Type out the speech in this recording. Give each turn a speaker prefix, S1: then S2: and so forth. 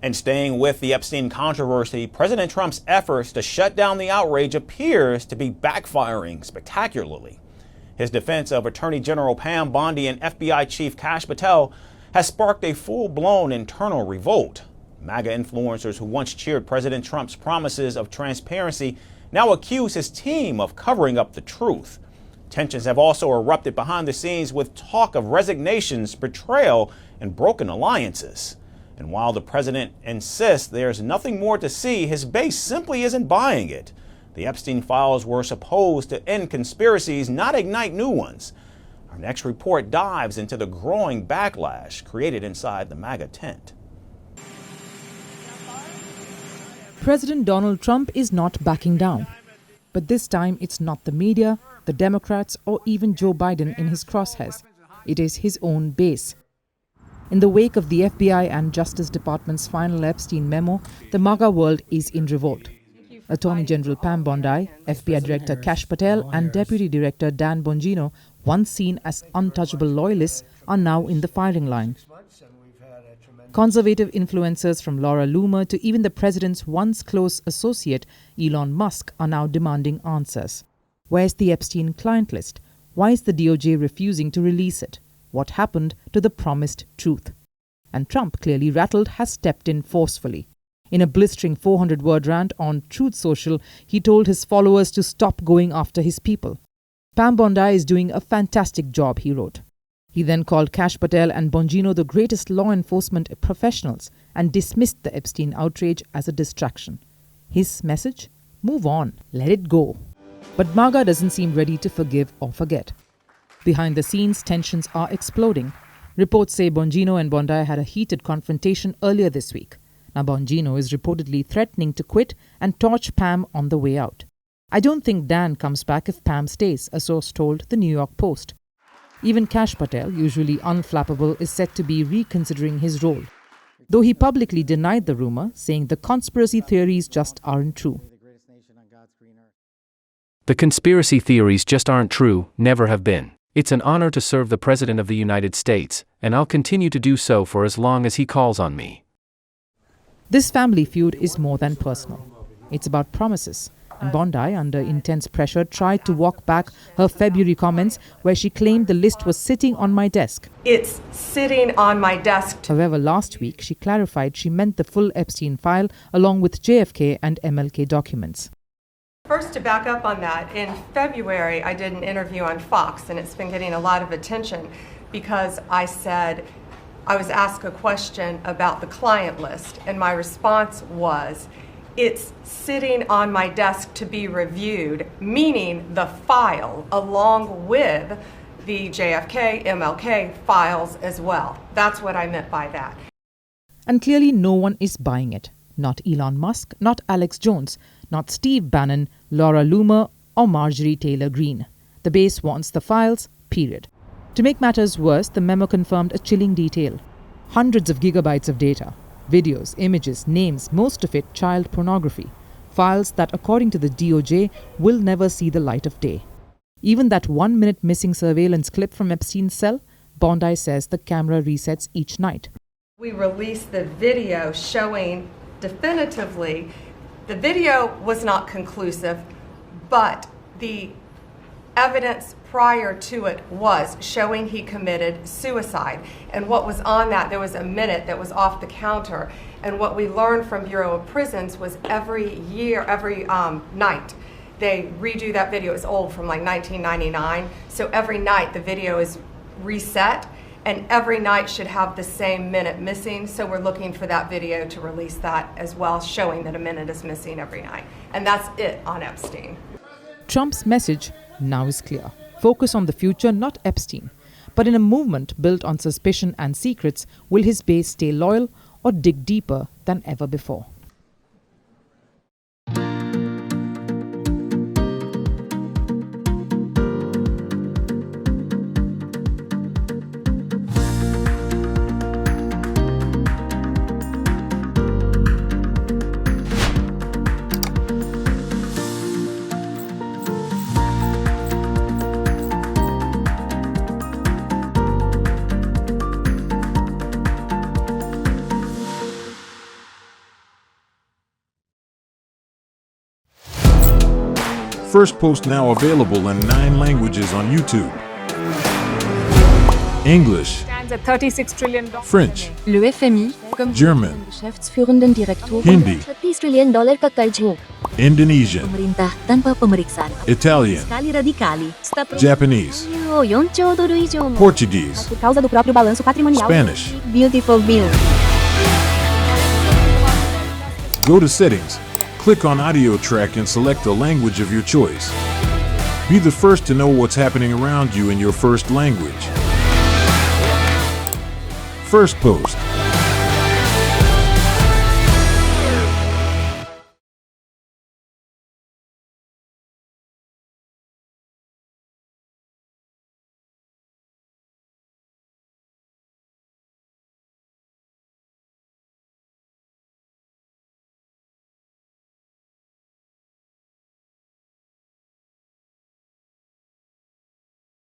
S1: And staying with the Epstein controversy, President Trump's efforts to shut down the outrage appears to be backfiring spectacularly. His defense of Attorney General Pam Bondi and FBI Chief Kash Patel has sparked a full-blown internal revolt. MAGA influencers who once cheered President Trump's promises of transparency now accuse his team of covering up the truth. Tensions have also erupted behind the scenes with talk of resignations, betrayal, and broken alliances. And while the president insists there's nothing more to see, his base simply isn't buying it. The Epstein files were supposed to end conspiracies, not ignite new ones. Our next report dives into the growing backlash created inside the MAGA tent.
S2: President Donald Trump is not backing down. But this time it's not the media, the Democrats, or even Joe Biden in his crosshairs. It is his own base. In the wake of the FBI and Justice Department's final Epstein memo, the MAGA world is in revolt. Attorney General Pam Bondi, FBI Director Kash Patel, and Deputy Director Dan Bongino, once seen as untouchable loyalists, are now in the firing line. Conservative influencers from Laura Loomer to even the president's once close associate, Elon Musk, are now demanding answers. Where's the Epstein client list? Why is the DOJ refusing to release it? What happened to the promised truth? And Trump, clearly rattled, has stepped in forcefully. In a blistering 400-word rant on Truth Social, he told his followers to stop going after his people. Pam Bondi is doing a fantastic job, he wrote. He then called Kash Patel and Bongino the greatest law enforcement professionals and dismissed the Epstein outrage as a distraction. His message? Move on, let it go. But MAGA doesn't seem ready to forgive or forget. Behind the scenes, tensions are exploding. Reports say Bongino and Bondi had a heated confrontation earlier this week. Now Bongino is reportedly threatening to quit and torch Pam on the way out. I don't think Dan comes back if Pam stays, a source told the New York Post. Even Kash Patel, usually unflappable, is said to be reconsidering his role, though he publicly denied the rumor, saying the conspiracy theories just aren't true.
S3: The conspiracy theories just aren't true, never have been. It's an honor to serve the President of the United States, and I'll continue to do so for as long as he calls on me.
S2: This family feud is more than personal. It's about promises. And Bondi, under intense pressure, tried to walk back her February comments where she claimed the list was sitting on my desk.
S4: It's sitting on my desk.
S2: However, last week she clarified she meant the full Epstein file along with JFK and MLK documents.
S4: First, to back up on that, in February I did an interview on Fox, and it's been getting a lot of attention because I said I was asked a question about the client list, and my response was, it's sitting on my desk to be reviewed, meaning the file along with the JFK, MLK files as well. That's what I meant by that.
S2: And clearly no one is buying it. Not Elon Musk, not Alex Jones, not Steve Bannon, Laura Loomer, or Marjorie Taylor Greene. The base wants the files, period. To make matters worse, the memo confirmed a chilling detail. Hundreds of gigabytes of data. Videos, images, names, most of it child pornography. Files that, according to the DOJ, will never see the light of day. Even that 1-minute missing surveillance clip from Epstein's cell, Bondi says the camera resets each night.
S4: We released the video showing definitively, the video was not conclusive, but the evidence prior to it was showing he committed suicide. And what was on that, there was a minute that was off the counter. And what we learned from Bureau of Prisons was every night, they redo that video. It's old, from like 1999. So every night the video is reset, and every night should have the same minute missing. So we're looking for that video to release that as well, showing that a minute is missing every night. And that's it on Epstein.
S2: Trump's message now is clear. Focus on the future, not Epstein. But in a movement built on suspicion and secrets, will his base stay loyal or dig deeper than ever before?
S5: Firstpost now available in 9 languages on YouTube. English,
S6: Stands at $36 trillion.
S5: French,
S7: Le FMI, comme
S5: German,
S7: Geschäftsführenden Direktor,
S5: Hindi,
S8: $30 trillion ka karjo.
S5: Indonesian,
S8: Pemerintah tanpa pemeriksaan.
S5: Italian,
S8: Sekali radikali.
S5: Japanese,
S8: 4兆ドル以上も
S5: Portuguese,
S8: por causa do próprio balanço patrimonial.
S5: Spanish.
S8: Beautiful bill.
S5: Go to Settings, click on Audio Track and select a language of your choice. Be the first to know what's happening around you in your first language. Firstpost.